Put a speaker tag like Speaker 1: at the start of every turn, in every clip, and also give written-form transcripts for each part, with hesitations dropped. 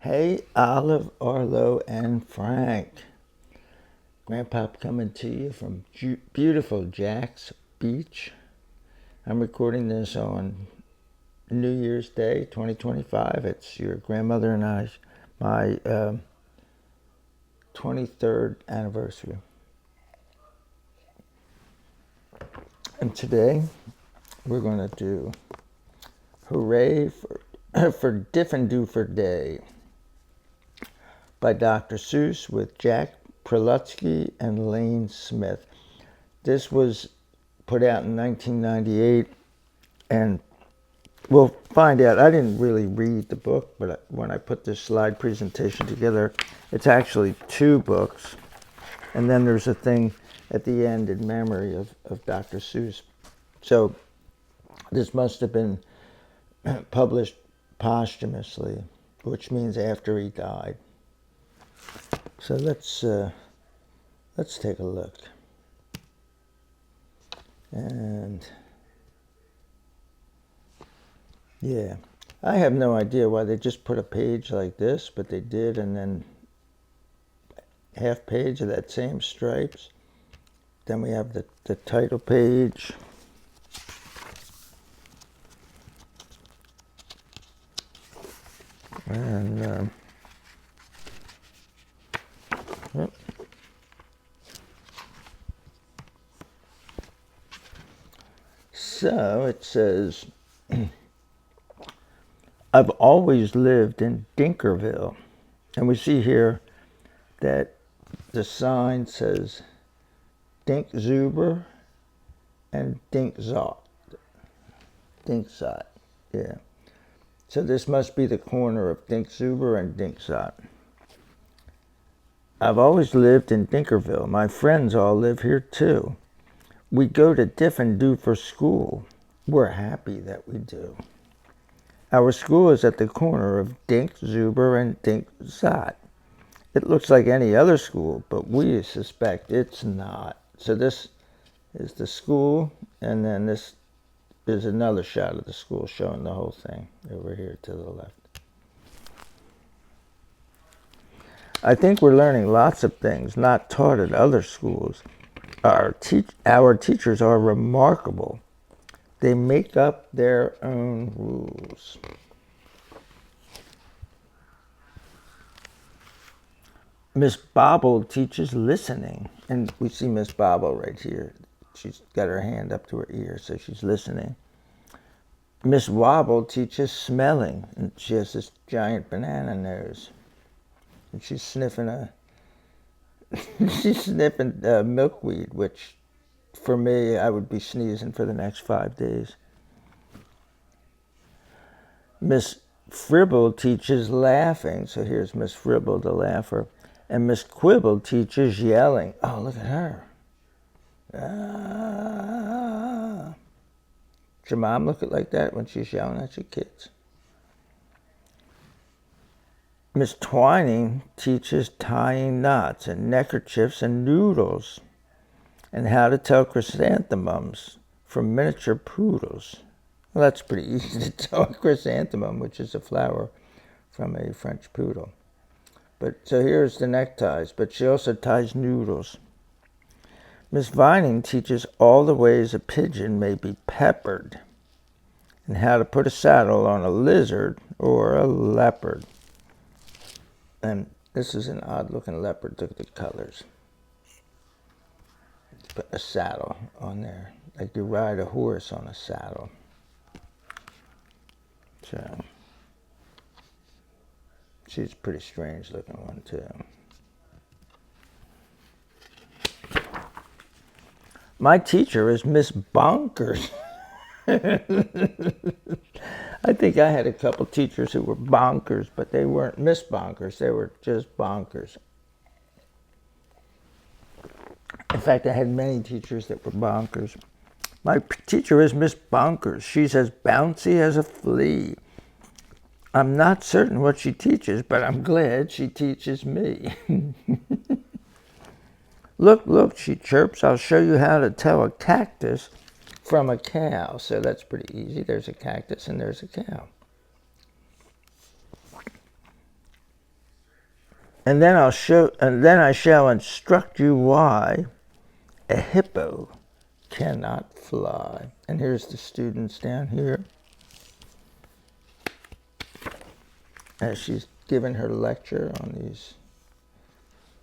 Speaker 1: Hey, Olive, Arlo, and Frank. Grandpa coming to you from beautiful Jack's Beach. I'm recording this on New Year's Day, 2025. It's your grandmother and my 23rd anniversary. And today we're going to do Hooray for Diffendoofer Day by Dr. Seuss with Jack Prelutsky and Lane Smith. This was put out in 1998, and we'll find out. I didn't really read the book, but when I put this slide presentation together, it's actually two books, and then there's a thing at the end in memory of Dr. Seuss. So this must have been published posthumously, which means after he died. So let's take a look. And yeah, I have no idea why they just put a page like this, but they did, and then half page of that same stripes. Then we have the title page. And yep. So it says, I've always lived in Dinkerville. And we see here that the sign says Dinkzuber and Dinkzot. Dinkzot, yeah. So this must be the corner of Dinkzuber and Dinkzot. I've always lived in Dinkerville. My friends all live here too. We go to Diffendoofer school. We're happy that we do. Our school is at the corner of Dinkzuber and Dinkzot. It looks like any other school, but we suspect it's not. So this is the school, and then this is another shot of the school showing the whole thing over here to the left. I think we're learning lots of things not taught at other schools. Our teachers are remarkable. They make up their own rules. Miss Bobble teaches listening. And we see Miss Bobble right here. She's got her hand up to her ear, so she's listening. Miss Wobble teaches smelling. And she has this giant banana nose. And she's sniffing milkweed, which for me, I would be sneezing for the next 5 days. Miss Fribble teaches laughing. So here's Miss Fribble, the laugher. And Miss Quibble teaches yelling. Oh, look at her. Ah. Does your mom look like that when she's yelling at your kids? Miss Twining teaches tying knots and neckerchiefs and noodles, and how to tell chrysanthemums from miniature poodles. Well, that's pretty easy to tell a chrysanthemum, which is a flower from a French poodle. But so here's the neckties, but she also ties noodles. Miss Vining teaches all the ways a pigeon may be peppered, and how to put a saddle on a lizard or a leopard. And this is an odd-looking leopard. Look at the colors. Let's put a saddle on there, like you ride a horse on a saddle. So she's a pretty strange-looking one too. My teacher is Miss Bonkers. I think I had a couple teachers who were bonkers, but they weren't Miss Bonkers. They were just bonkers. In fact, I had many teachers that were bonkers. My teacher is Miss Bonkers. She's as bouncy as a flea. I'm not certain what she teaches, but I'm glad she teaches me. Look, look, she chirps. I'll show you how to tell a cactus from a cow. So that's pretty easy. There's a cactus and there's a cow. And then I shall instruct you why a hippo cannot fly. And here's the students down here as she's giving her lecture on these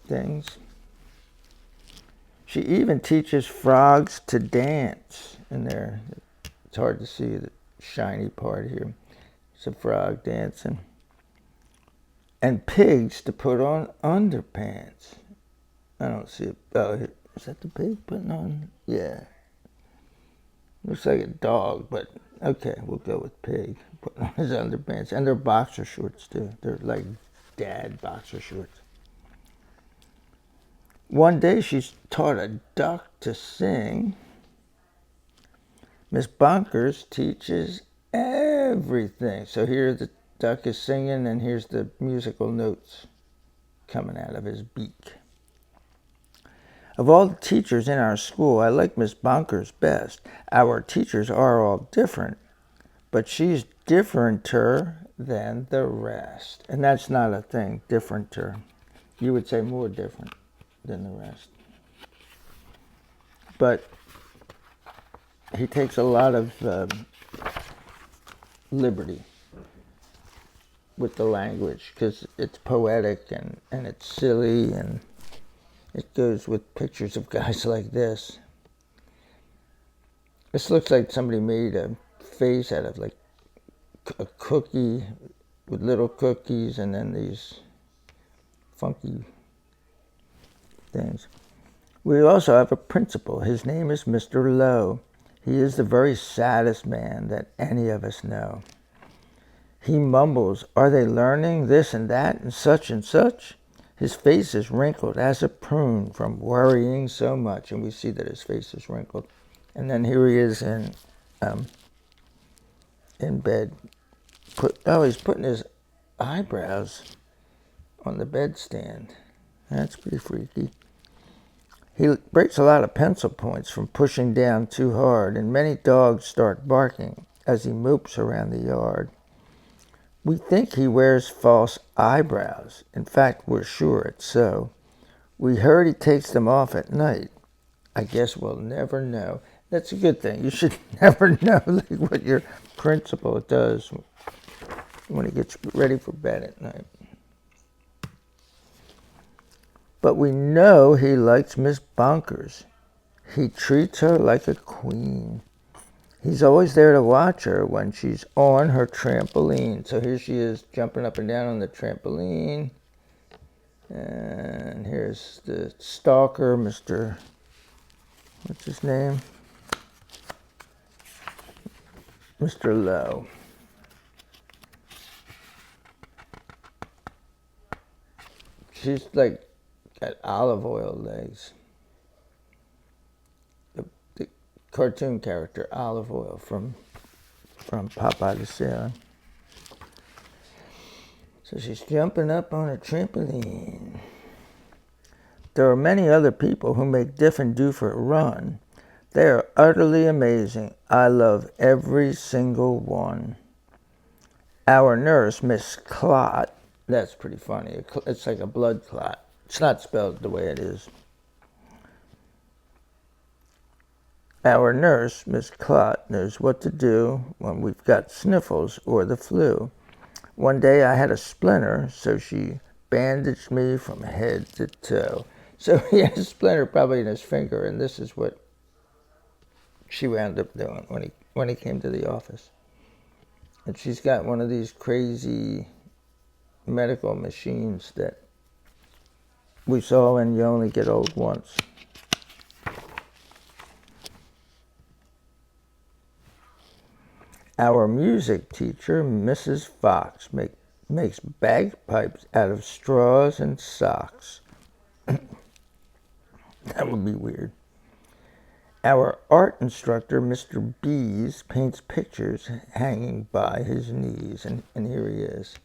Speaker 1: things. She even teaches frogs to dance in there. It's hard to see the shiny part here. It's a frog dancing. And pigs to put on underpants. I don't see it. Oh, is that the pig putting on? Yeah. Looks like a dog, but okay, we'll go with pig. Putting on his underpants. And they're boxer shorts, too. They're like dad boxer shorts. One day she taught a duck to sing. Miss Bonkers teaches everything. So here the duck is singing, and here's the musical notes coming out of his beak. Of all the teachers in our school, I like Miss Bonkers best. Our teachers are all different, but she's differenter than the rest. And that's not a thing, differenter. You would say more different than the rest. But he takes a lot of liberty with the language because it's poetic and it's silly, and it goes with pictures of guys like this. This looks like somebody made a face out of like a cookie with little cookies and then these funky things. We also have a principal. His name is Mr. Lowe. He is the very saddest man that any of us know. He mumbles, "Are they learning this and that and such and such?" His face is wrinkled as a prune from worrying so much. And we see that his face is wrinkled. And then here he is in bed. He's putting his eyebrows on the bedstand. That's pretty freaky. He breaks a lot of pencil points from pushing down too hard, and many dogs start barking as he mopes around the yard. We think he wears false eyebrows. In fact, we're sure it's so. We heard he takes them off at night. I guess we'll never know. That's a good thing. You should never know what your principal does when he gets ready for bed at night. But we know he likes Miss Bonkers. He treats her like a queen. He's always there to watch her when she's on her trampoline. So here she is jumping up and down on the trampoline. And here's the stalker, Mr. What's his name? Mr. Lowe. She's like got olive oil legs. The cartoon character Olive Oil from Popeye the Sailor. So she's jumping up on a trampoline. There are many other people who make Diffendoofer run. They are utterly amazing. I love every single one. Our nurse, Miss Clot, that's pretty funny. It's like a blood clot. It's not spelled the way it is. Our nurse, Miss Clot, knows what to do when we've got sniffles or the flu. One day I had a splinter, so she bandaged me from head to toe. So he had a splinter probably in his finger, and this is what she wound up doing when he came to the office. And she's got one of these crazy medical machines that we saw in You Only Get Old Once. Our music teacher, Mrs. Fox, makes bagpipes out of straws and socks. That would be weird. Our art instructor, Mr. Bees, paints pictures hanging by his knees. And here he is,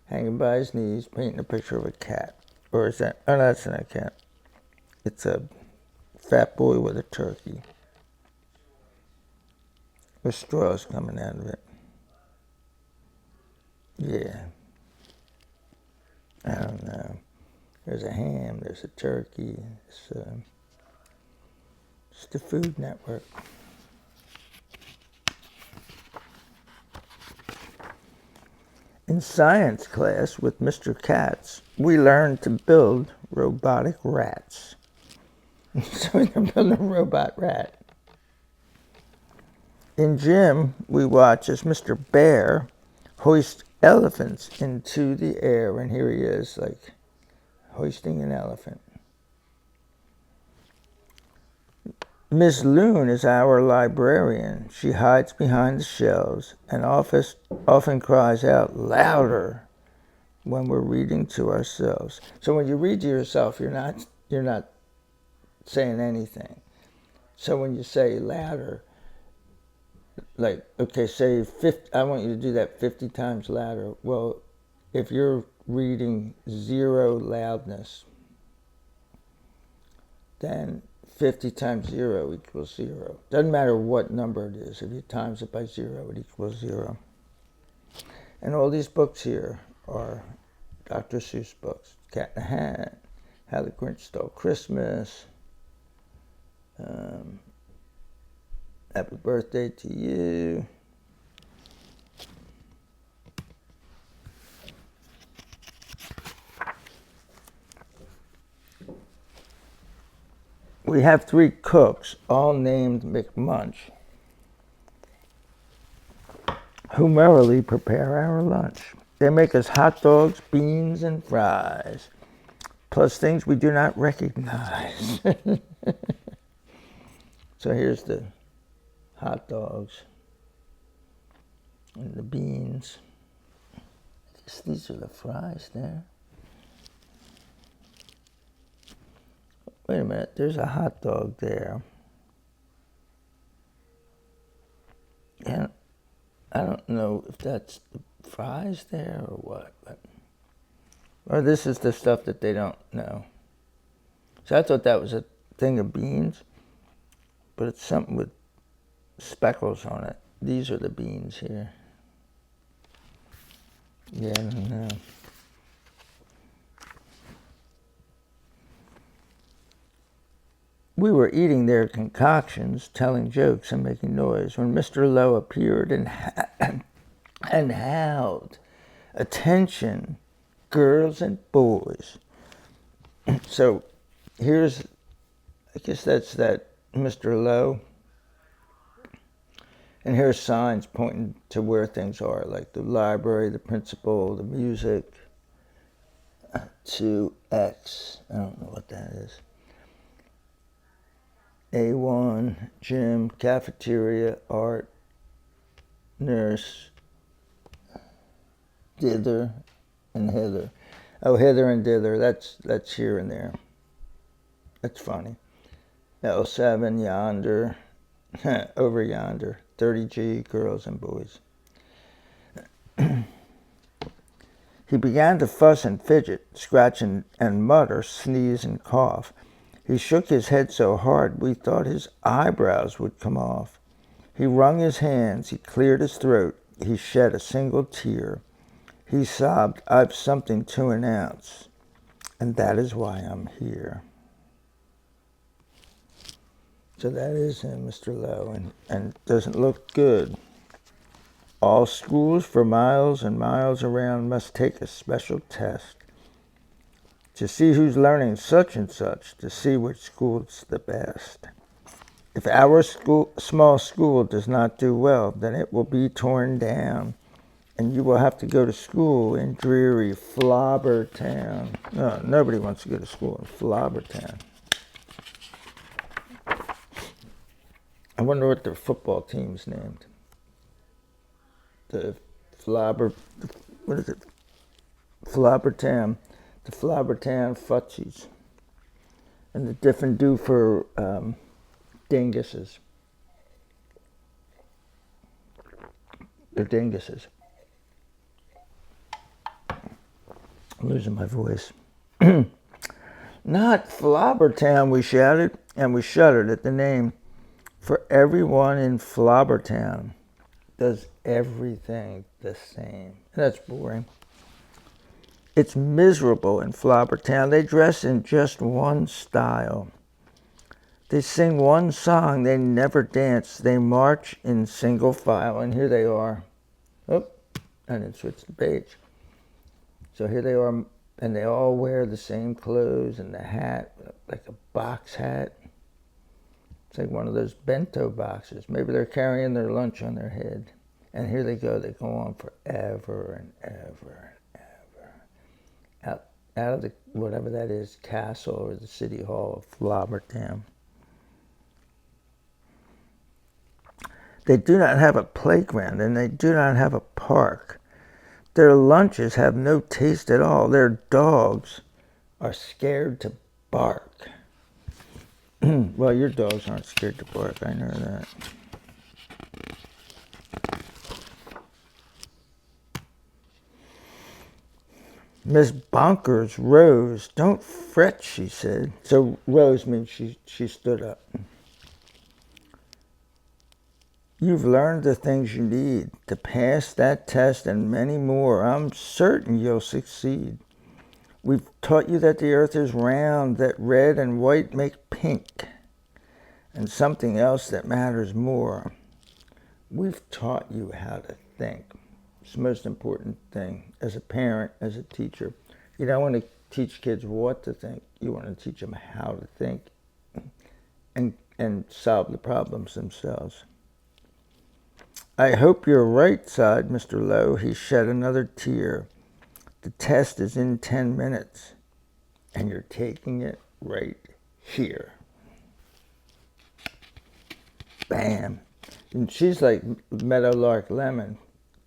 Speaker 1: hanging by his knees, painting a picture of a cat. Or is that, oh, no, that's not a cat. It's a fat boy with a turkey. With straws coming out of it. Yeah. I don't know. There's a ham, there's a turkey. It's the Food Network. In science class with Mr. Katz, we learned to build robotic rats. So we can build a robot rat. In gym, we watch as Mr. Bear hoists elephants into the air, and here he is, like, hoisting an elephant. Miss Loon is our librarian. She hides behind the shelves and often cries out louder when we're reading to ourselves. So when you read to yourself, you're not saying anything. So when you say louder, like, okay, say 50, I want you to do that 50 times louder. Well, if you're reading 0 loudness, then 50 times 0 equals 0. Doesn't matter what number it is. If you times it by 0, it equals 0. And all these books here are Dr. Seuss books. Cat in the Hat, How the Grinch Stole Christmas, Happy Birthday to You. We have 3 cooks, all named McMunch, who merrily prepare our lunch. They make us hot dogs, beans, and fries, plus things we do not recognize. So here's the hot dogs and the beans. I guess these are the fries there. Wait a minute, there's a hot dog there. And I don't know if that's the fries there or what, or this is the stuff that they don't know. So I thought that was a thing of beans, but it's something with speckles on it. These are the beans here. Yeah, I don't know. We were eating their concoctions, telling jokes and making noise, when Mr. Lowe appeared and howled, "Attention, girls and boys." So here's, I guess that's that Mr. Lowe. And here's signs pointing to where things are, like the library, the principal, the music, to X. I don't know what that is. A1, gym, cafeteria, art, nurse, dither, and hither. Oh, hither and dither, that's here and there. That's funny. L7, yonder, over yonder, 30G, girls and boys. He began to fuss and fidget, scratch and mutter, sneeze and cough. He shook his head so hard we thought his eyebrows would come off. He wrung his hands, he cleared his throat, he shed a single tear. He sobbed, "I've something to announce, and that is why I'm here." So that is him, Mr. Lowe, and doesn't look good. All schools for miles and miles around must take a special test to see who's learning such and such, to see which school's the best. If our small school does not do well, then it will be torn down, and you will have to go to school in dreary Flobbertown. No, nobody wants to go to school in Flobbertown. I wonder what their football team's named. The what is it? Flobbertown. The Flobbertown Futsies. And the Diffendoofer Dinguses. They're dinguses. I'm losing my voice. Not Flobbertown, we shouted, and we shuddered at the name. For everyone in Flobbertown does everything the same. That's boring. It's miserable in Flobbertown. They dress in just one style. They sing one song. They never dance. They march in single file. And here they are. Oh, and it switched the page. So here they are, and they all wear the same clothes and the hat, like a box hat. It's like one of those bento boxes. Maybe they're carrying their lunch on their head. And here they go. They go on forever and ever and ever. Out of the, whatever that is, castle or the city hall of Flobbertown. They do not have a playground, and they do not have a park. Their lunches have no taste at all. Their dogs are scared to bark. Well, your dogs aren't scared to bark, I know that. Miss Bonkers rose. Don't fret, she said. So rose means she stood up. You've learned the things you need to pass that test and many more. I'm certain you'll succeed. We've taught you that the earth is round, that red and white make pink, and something else that matters more. We've taught you how to think. It's the most important thing as a parent, as a teacher. You don't want to teach kids what to think. You want to teach them how to think and solve the problems themselves. I hope you're right, sighed Mr. Lowe. He shed another tear. The test is in 10 minutes, and you're taking it right here. Bam. And she's like Meadowlark Lemon,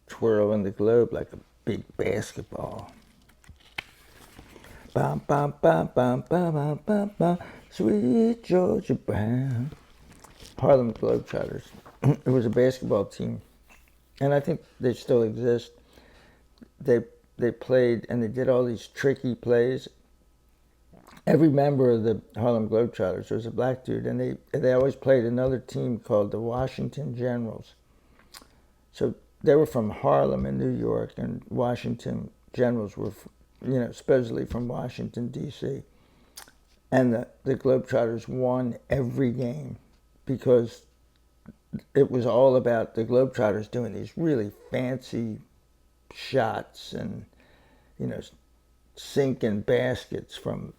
Speaker 1: twirling the globe like a big basketball. Bum, bum, bum, bum, bum, bum, bum, bum. Sweet Georgia Brown. Harlem Globetrotters. It was a basketball team, and I think they still exist. They played, and they did all these tricky plays. Every member of the Harlem Globetrotters was a black dude, and they always played another team called the Washington Generals. So they were from Harlem in New York, and Washington Generals were, supposedly from Washington, D.C. And the Globetrotters won every game because it was all about the Globetrotters doing these really fancy shots and, sinking baskets from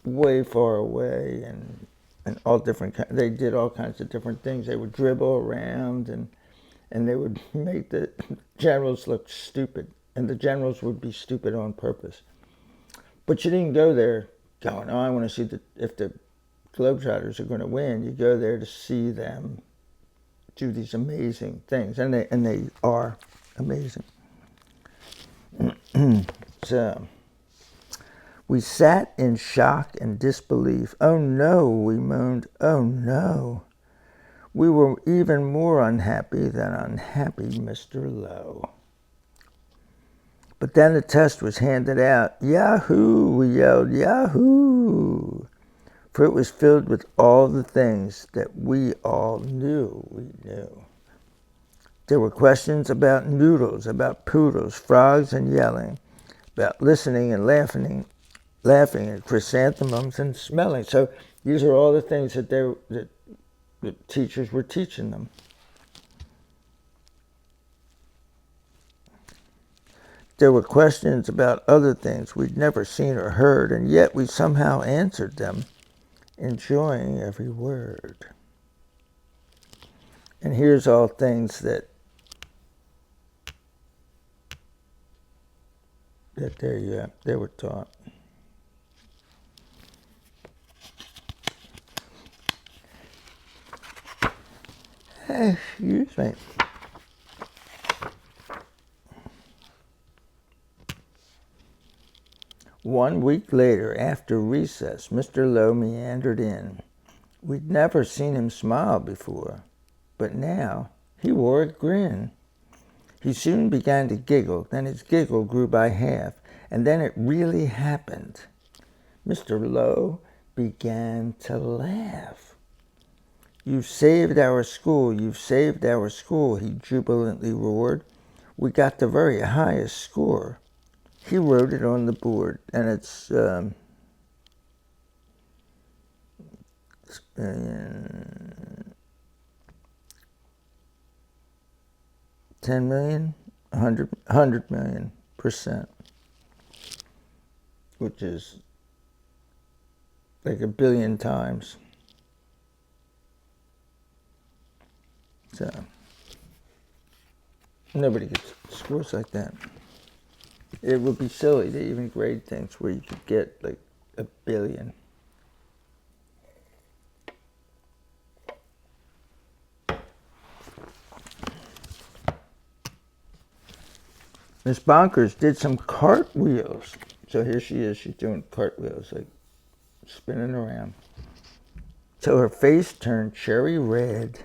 Speaker 1: way far away and all different kinds. They did all kinds of different things. They would dribble around and they would make the Generals look stupid, and the Generals would be stupid on purpose. But you didn't go there going, oh, I want to see if the Globetrotters are going to win. You go there to see them do these amazing things, and they are amazing. So we sat in shock and disbelief. Oh no, we moaned. Oh no. We were even more unhappy than unhappy Mr. Lowe. But then the test was handed out. Yahoo! We yelled, Yahoo! For it was filled with all the things that we all knew we knew. There were questions about noodles, about poodles, frogs, and yelling, about listening and laughing at chrysanthemums and smelling. So these are all the things that the teachers were teaching them. There were questions about other things we'd never seen or heard, and yet we somehow answered them, enjoying every word. And here's all things that they were taught. Excuse me. One week later, after recess, Mr. Lowe meandered in. We'd never seen him smile before, but now he wore a grin. He soon began to giggle, then his giggle grew by half, and then it really happened. Mr. Lowe began to laugh. You've saved our school, you've saved our school, he jubilantly roared. We got the very highest score. he wrote it on the board, and it's 10 million, 100 million %, which is like a billion times. So nobody gets scores like that. It would be silly to even grade things where you could get like a billion. Miss Bonkers did some cartwheels. So here she is, she's doing cartwheels, like spinning around. So her face turned cherry red.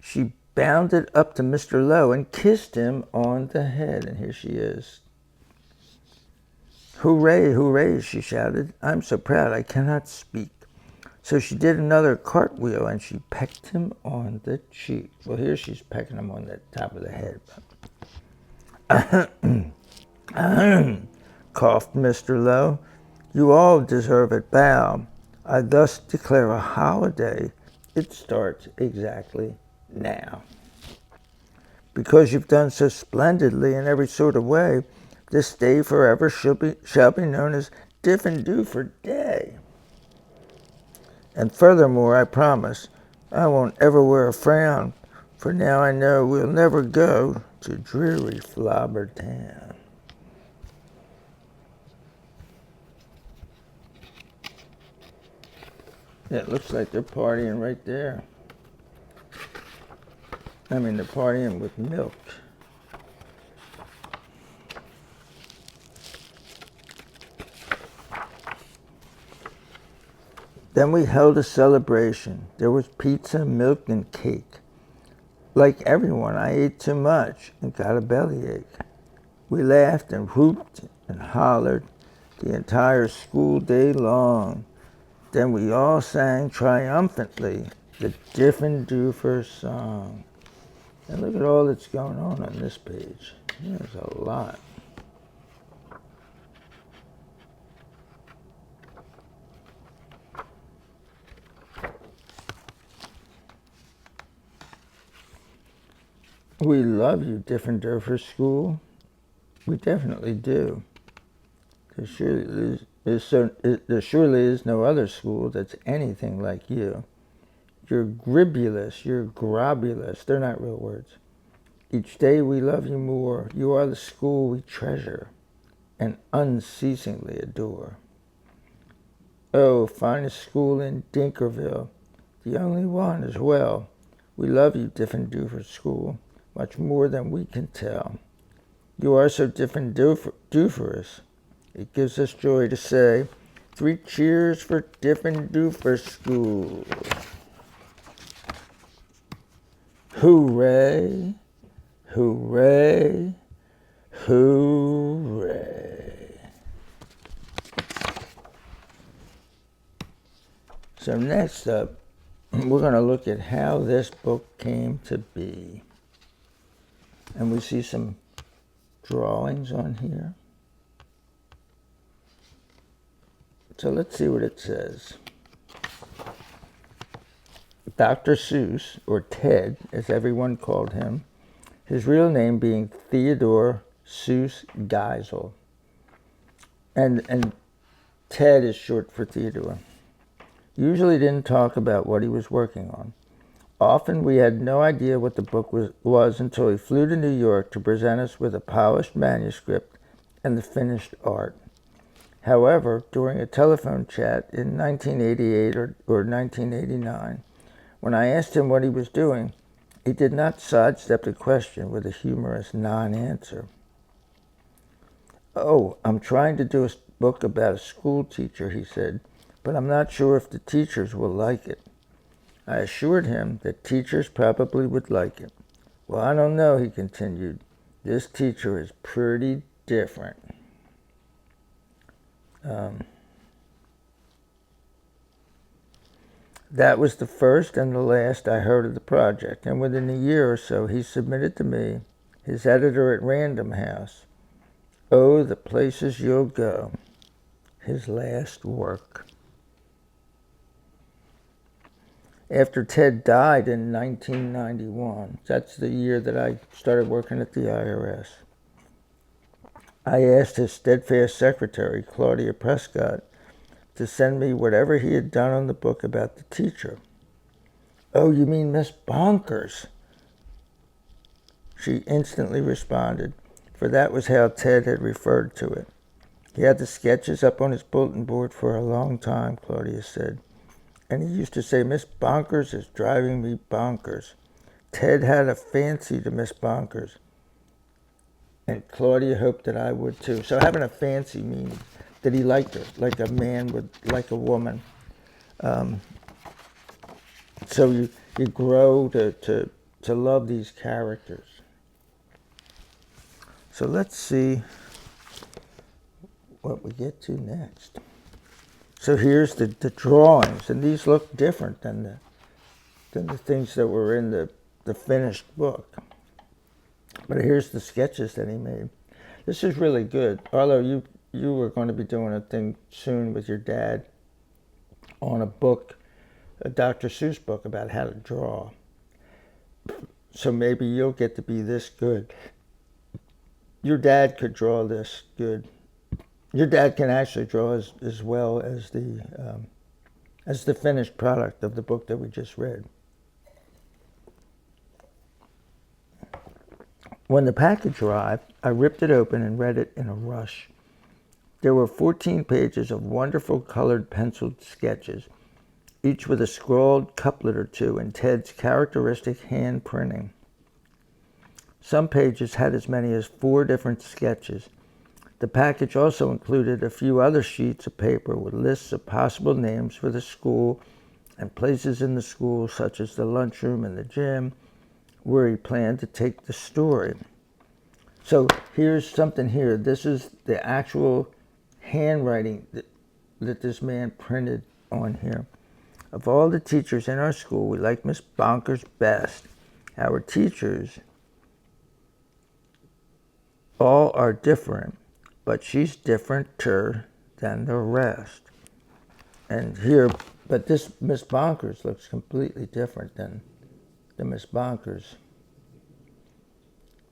Speaker 1: She bounded up to Mr. Lowe and kissed him on the head. And here she is. Hooray, hooray, she shouted. I'm so proud I cannot speak. So she did another cartwheel and she pecked him on the cheek. Well, here she's pecking him on the top of the head. Coughed Mr. Lowe. You all deserve it, bow. I thus declare a holiday. It starts exactly now. Because you've done so splendidly in every sort of way, this day forever shall be known as Diffendoofer Day. And furthermore, I promise, I won't ever wear a frown, for now I know we'll never go to dreary Flobber Town. Yeah, it looks like they're partying right there. I mean, they're partying with milk. Then we held a celebration. There was pizza, milk, and cake. Like everyone, I ate too much and got a bellyache. We laughed and whooped and hollered the entire school day long. Then we all sang triumphantly the Diffendoofer song. And look at all that's going on this page. There's a lot. We love you, Diffendoofer School. We definitely do. There surely is no other school that's anything like you. You're gribulous, you're grobulous. They're not real words. Each day we love you more. You are the school we treasure and unceasingly adore. Oh, finest school in Dinkerville, the only one as well. We love you, Diffendoofer School, much more than we can tell. You are so Diffendooferous. It gives us joy to say, 3 cheers for Diffendoofer School. Hooray, hooray, hooray. So next up, we're going to look at how this book came to be. And we see some drawings on here. So let's see what it says. Dr. Seuss, or Ted, as everyone called him, his real name being Theodore Seuss Geisel. And Ted is short for Theodore. Usually didn't talk about what he was working on. Often we had no idea what the book was until he flew to New York to present us with a polished manuscript and the finished art. However, during a telephone chat in 1988 or 1989, when I asked him what he was doing, he did not sidestep the question with a humorous non-answer. Oh, I'm trying to do a book about a school teacher, he said, but I'm not sure if the teachers will like it. I assured him that teachers probably would like it. Well, I don't know, he continued. This teacher is pretty different. That was the first and the last I heard of the project, and within a year or so he submitted to me, his editor at Random House, Oh, the places you'll go. His last work. After Ted died in 1991, that's the year that I started working at the IRS, I asked his steadfast secretary, Claudia Prescott, to send me whatever he had done on the book about the teacher. Oh, you mean Miss Bonkers? She instantly responded, for that was how Ted had referred to it. He had the sketches up on his bulletin board for a long time, Claudia said. And he used to say, Miss Bonkers is driving me bonkers. Ted had a fancy to Miss Bonkers. And Claudia hoped that I would too. So having a fancy means that he liked her, like a man would like a woman. So you grow to love these characters. So let's see what we get to next. So here's the drawings, and these look different than the things that were in the finished book. But here's the sketches that he made. This is really good. Arlo, you were going to be doing a thing soon with your dad on a book, a Dr. Seuss book about how to draw. So maybe you'll get to be this good. Your dad could draw this good. Your dad can actually draw as well as the finished product of the book that we just read. When the package arrived, I ripped it open and read it in a rush. There were 14 pages of wonderful colored penciled sketches, each with a scrawled couplet or two in Ted's characteristic hand printing. Some pages had as many as 4 different sketches. The package also included a few other sheets of paper with lists of possible names for the school and places in the school, such as the lunchroom and the gym, where he planned to take the story. So here's something here. This is the actual handwriting that this man printed on here. Of all the teachers in our school, we like Miss Bonkers best. Our teachers all are different, but she's differenter than the rest. And here, but this Miss Bonkers looks completely different than the Miss Bonkers,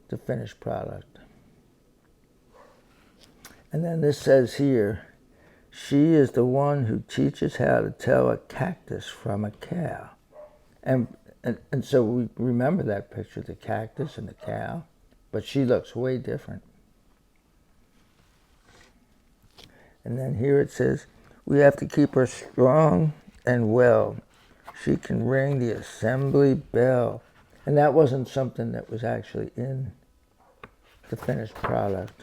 Speaker 1: the finished product. And then this says here, she is the one who teaches how to tell a cactus from a cow. And so we remember that picture, the cactus and the cow, but she looks way different. And then here it says, we have to keep her strong and well. She can ring the assembly bell. And that wasn't something that was actually in the finished product.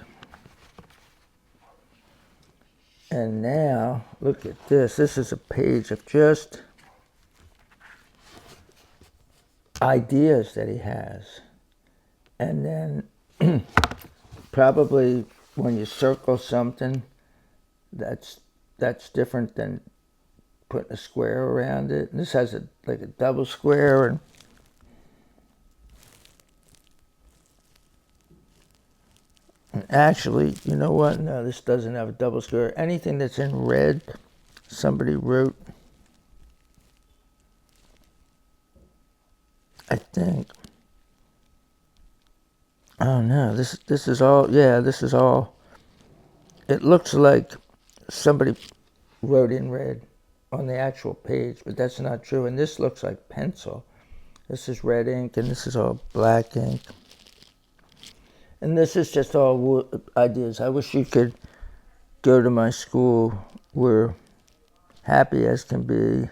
Speaker 1: And now, look at this. This is a page of just ideas that he has. And then probably when you circle something, that's different than putting a square around it. And this has like a double square, and actually, you know what? No, this doesn't have a double square. Anything that's in red, somebody wrote, I think. Oh no, this is all, yeah, this is all, it looks like somebody wrote in red on the actual page, but that's not true. And this looks like pencil. This is red ink, and this is all black ink. And this is just all ideas. I wish you could go to my school. We're happy as can be.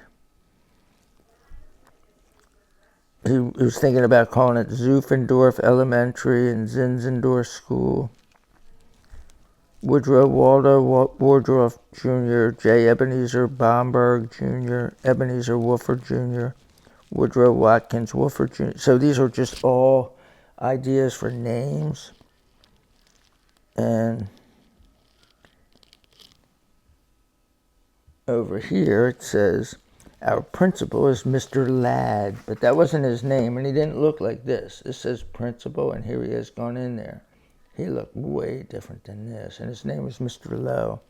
Speaker 1: He was thinking about calling it Diffendoofer Elementary and Zinzendorf School. Woodrow Waldo Wardroff Jr., J. Ebenezer Bomberg Jr., Ebenezer Woofer Jr., Woodrow Watkins Woofer Jr. So these are just all ideas for names. And over here it says, our principal is Mr. Ladd, but that wasn't his name, and he didn't look like this. This says principal, and here he is going in there. he looked way different than this. And his name was Mr. Lowe.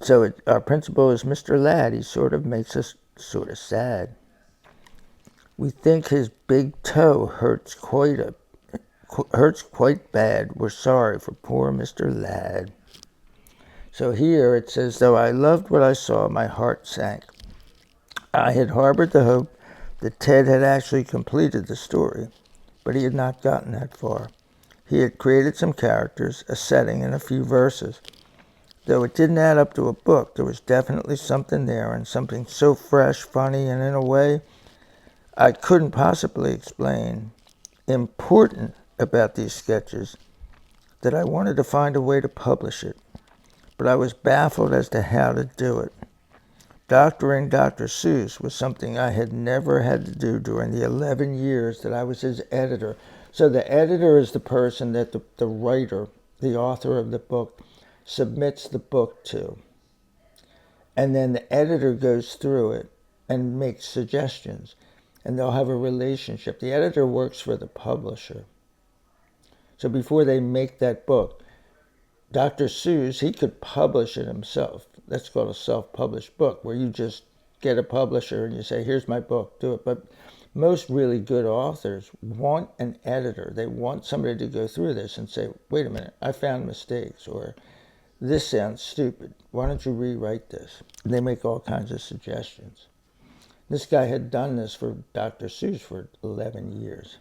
Speaker 1: So our principal is Mr. Ladd. He sort of makes us sort of sad. We think his big toe hurts quite bad. We're sorry for poor Mr. Ladd. So here it says, though I loved what I saw, my heart sank. I had harbored the hope that Ted had actually completed the story, but he had not gotten that far. He had created some characters, a setting, and a few verses. Though it didn't add up to a book, there was definitely something there, and something so fresh, funny, and in a way I couldn't possibly explain, important about these sketches, that I wanted to find a way to publish it. But I was baffled as to how to do it. Doctoring Dr. Seuss was something I had never had to do during the 11 years that I was his editor. So the editor is the person that the writer, the author of the book, submits the book to. And then the editor goes through it and makes suggestions. And they'll have a relationship. The editor works for the publisher. So before they make that book, Dr. Seuss, he could publish it himself. That's called a self-published book, where you just get a publisher and you say, here's my book, do it. But most really good authors want an editor. They want somebody to go through this and say, wait a minute, I found mistakes, or this sounds stupid. Why don't you rewrite this? And they make all kinds of suggestions. This guy had done this for Dr. Seuss for 11 years.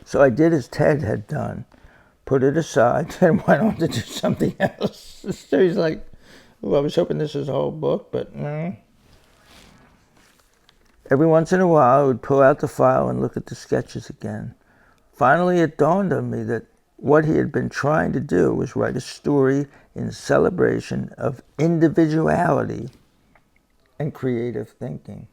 Speaker 1: So I did as Ted had done, put it aside, and went on to do something else. So he's like, oh, I was hoping this was a whole book, but no. Every once in a while, I would pull out the file and look at the sketches again. Finally, it dawned on me that what he had been trying to do was write a story in celebration of individuality and creative thinking.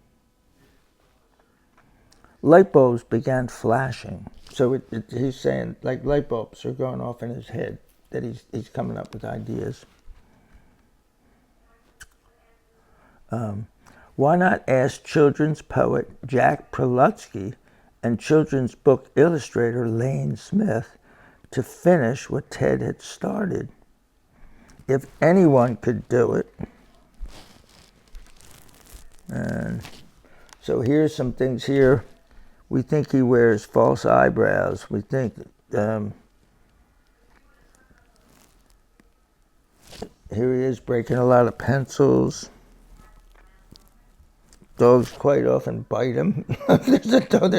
Speaker 1: Light bulbs began flashing. So he's saying, like, light bulbs are going off in his head, that he's coming up with ideas. Why not ask children's poet Jack Prelutsky and children's book illustrator Lane Smith to finish what Ted had started? If anyone could do it. And so here's some things here. We think he wears false eyebrows. We think here he is breaking a lot of pencils. Dogs quite often bite him. There's a dog.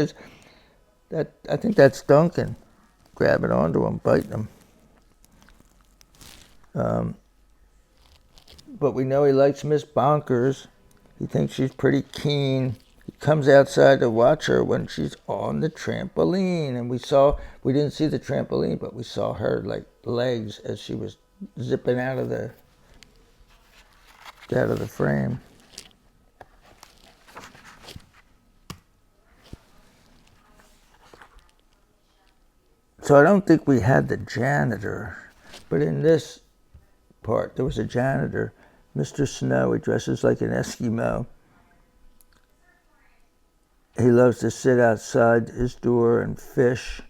Speaker 1: I think that's Duncan, grabbing onto him, biting him. But we know he likes Miss Bonkers. He thinks she's pretty keen. He comes outside to watch her when she's on the trampoline. And we didn't see the trampoline, but we saw her like legs as she was zipping out of the frame. So I don't think we had the janitor, but in this part there was a janitor, Mr. Snow. He dresses like an Eskimo. He loves to sit outside his door and fish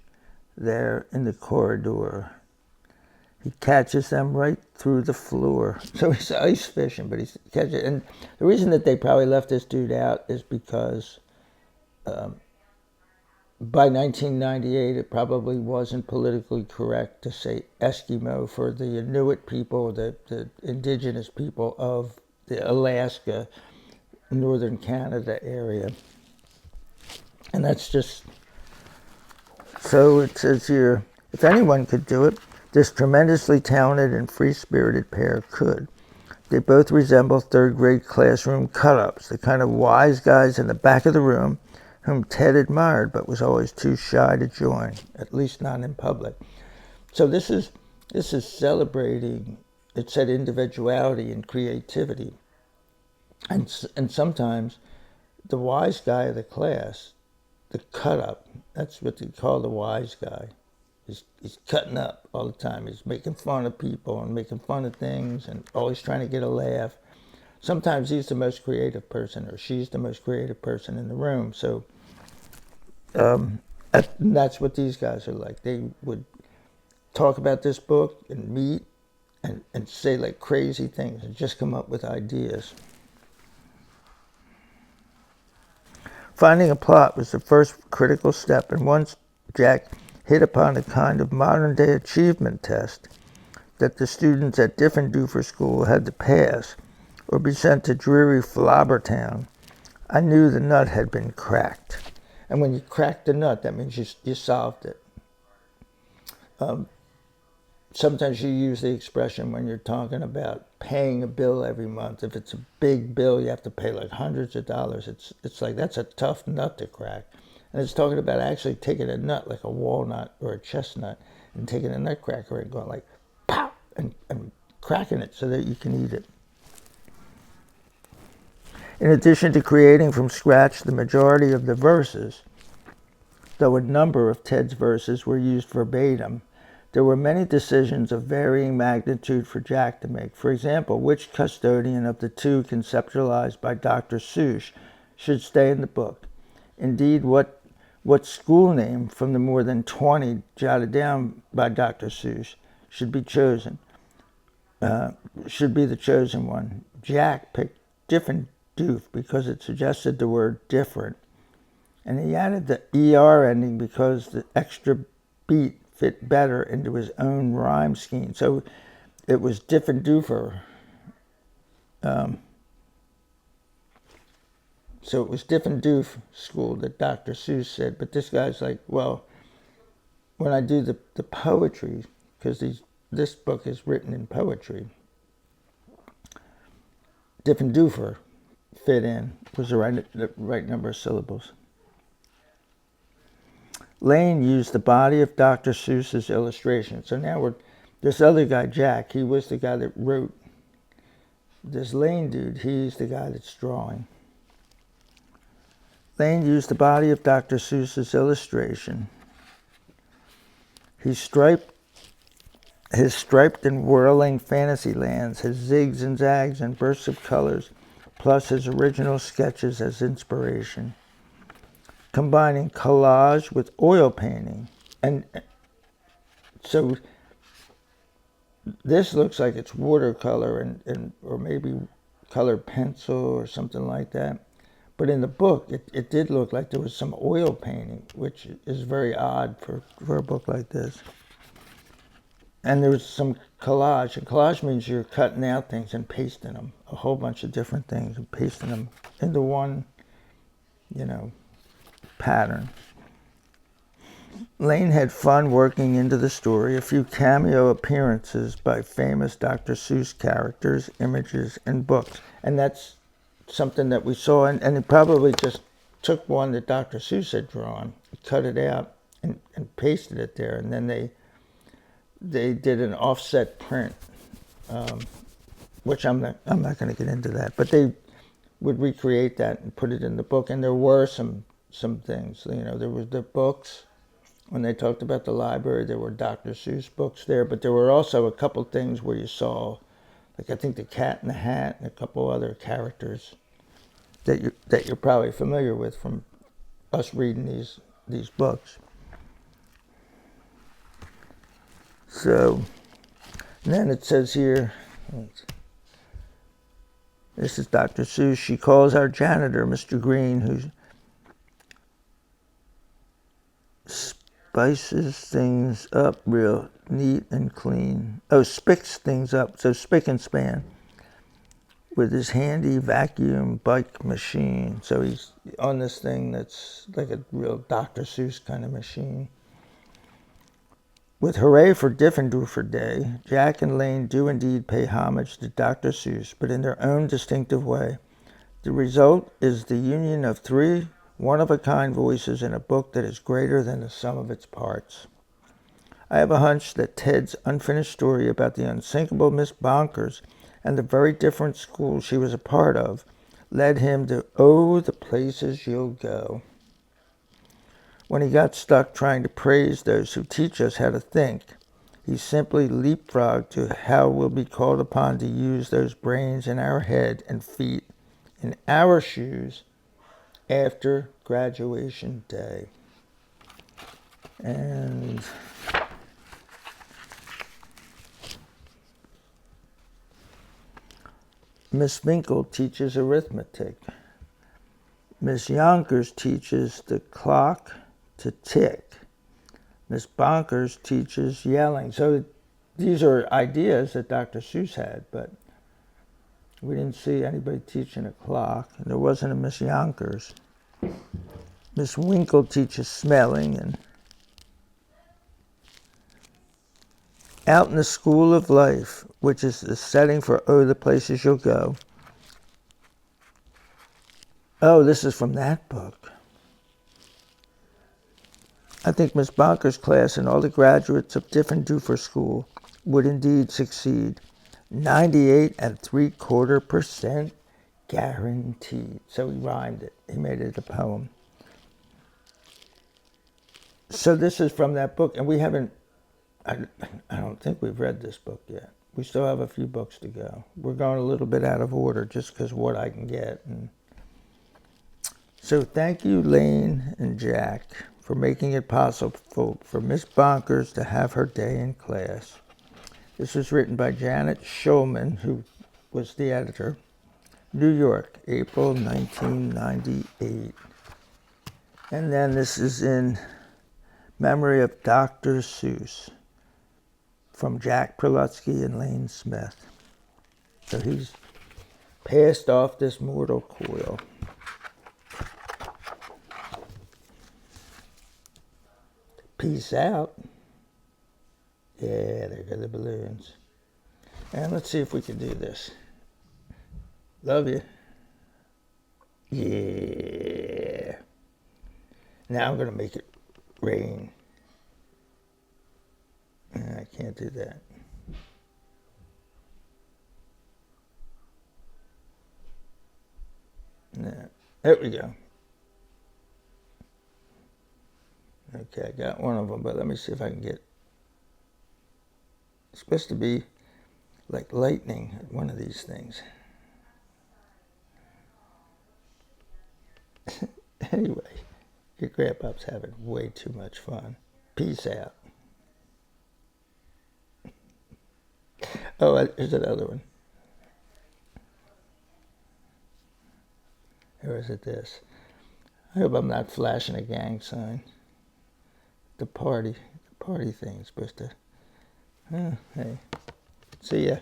Speaker 1: there in the corridor. He catches them right through the floor. So he's ice fishing, but he's catching. And the reason that they probably left this dude out is because by 1998, it probably wasn't politically correct to say Eskimo for the Inuit people, the indigenous people of the Alaska, northern Canada area. And that's just, so it says here, if anyone could do it, this tremendously talented and free-spirited pair could. They both resemble third-grade classroom cut-ups, the kind of wise guys in the back of the room whom Ted admired but was always too shy to join, at least not in public. So this is celebrating, it said, individuality and creativity. And sometimes the wise guy of the class, the cut-up, that's what they call the wise guy. He's cutting up all the time. He's making fun of people and making fun of things and always trying to get a laugh. sometimes he's the most creative person or she's the most creative person in the room. So that's what these guys are like. They would talk about this book and meet and say like crazy things and just come up with ideas. Finding a plot was the first critical step, and once Jack hit upon a kind of modern-day achievement test that the students at Diffendoofer School had to pass or be sent to dreary Flobbertown, I knew the nut had been cracked. And when you crack the nut, that means you solved it. Sometimes you use the expression when you're talking about paying a bill every month. If it's a big bill, you have to pay like hundreds of dollars. It's like that's a tough nut to crack. And it's talking about actually taking a nut like a walnut or a chestnut and taking a nutcracker and going like pow and cracking it so that you can eat it. In addition to creating from scratch the majority of the verses, though a number of Ted's verses were used verbatim, there were many decisions of varying magnitude for Jack to make. For example, which custodian of the two conceptualized by Dr. Seuss should stay in the book? Indeed, what school name from the more than 20 jotted down by Dr. Seuss should be chosen? Should be the chosen one. Jack picked Diffendoof because it suggested the word different, and he added the ER ending because the extra beat fit better into his own rhyme scheme. So it was Diffendoofer. So it was Diffendoof School that Dr. Seuss said, but this guy's like, well, when I do the poetry, because this book is written in poetry, Diffendoofer fit in, was the right number of syllables. Lane used the body of Dr. Seuss's illustration. So now this other guy, Jack, he was the guy that wrote. This Lane dude, he's the guy that's drawing. Lane used the body of Dr. Seuss's illustration. His striped and whirling fantasy lands, his zigs and zags and bursts of colors, plus his original sketches as inspiration, combining collage with oil painting. And so this looks like it's watercolor and or maybe colored pencil or something like that. But in the book, it did look like there was some oil painting, which is very odd for a book like this. And there was some collage. And collage means you're cutting out things and pasting them, a whole bunch of different things, and pasting them into one, pattern. Lane had fun working into the story, a few cameo appearances by famous Dr. Seuss characters, images, and books. And that's something that we saw, and it probably just took one that Dr. Seuss had drawn, cut it out, and pasted it there, and then they did an offset print, which I'm not going to get into that, but they would recreate that and put it in the book. And there were some things, there was the books. When they talked about the library, there were Dr. Seuss books there, but there were also a couple things where you saw, like I think the Cat in the Hat and a couple other characters that you're probably familiar with from us reading these books. So, and then it says here, this is Dr. Seuss. She calls our janitor, Mr. Green, who spices things up real neat and clean. Oh, spicks things up, so spick and span, with his handy vacuum bike machine. So he's on this thing that's like a real Dr. Seuss kind of machine. With Hooray for Diffendoofer Day, Jack and Lane do indeed pay homage to Dr. Seuss, but in their own distinctive way. The result is the union of three one-of-a-kind voices in a book that is greater than the sum of its parts. I have a hunch that Ted's unfinished story about the unsinkable Miss Bonkers and the very different school she was a part of led him to "Oh, the places you'll go," when he got stuck trying to praise those who teach us how to think. He simply leapfrogged to how we'll be called upon to use those brains in our head and feet in our shoes after graduation day. And Miss Winkle teaches arithmetic. Miss Yonkers teaches the clock to tick. Miss Bonkers teaches yelling. So these are ideas that Dr. Seuss had, but we didn't see anybody teaching a clock, and there wasn't a Miss Yonkers. Miss Winkle teaches smelling, and out in the school of life, which is the setting for Oh, the Places You'll Go. Oh, this is from that book. I think Miss Bonker's class and all the graduates of Diffendoofer School would indeed succeed. 98.75% guaranteed. So he rhymed it. He made it a poem. So this is from that book, and we haven't, I don't think we've read this book yet. We still have a few books to go. We're going a little bit out of order just because what I can get. And so thank you, Lane and Jack, for making it possible for Miss Bonkers to have her day in class. This was written by Janet Schulman, who was the editor. New York, April 1998. And then this is in memory of Dr. Seuss, from Jack Prelutsky and Lane Smith. So he's passed off this mortal coil. Peace out. Yeah, there go the balloons. And let's see if we can do this. Love you. Yeah. Now I'm going to make it rain. I can't do that. No. There we go. Okay, I got one of them, but let me see if I can get... It's supposed to be like lightning at one of these things. Anyway, your grandpa's having way too much fun. Peace out. Oh, here's another one. Or is it this? I hope I'm not flashing a gang sign. The party thing is supposed to... Oh, hey. See ya.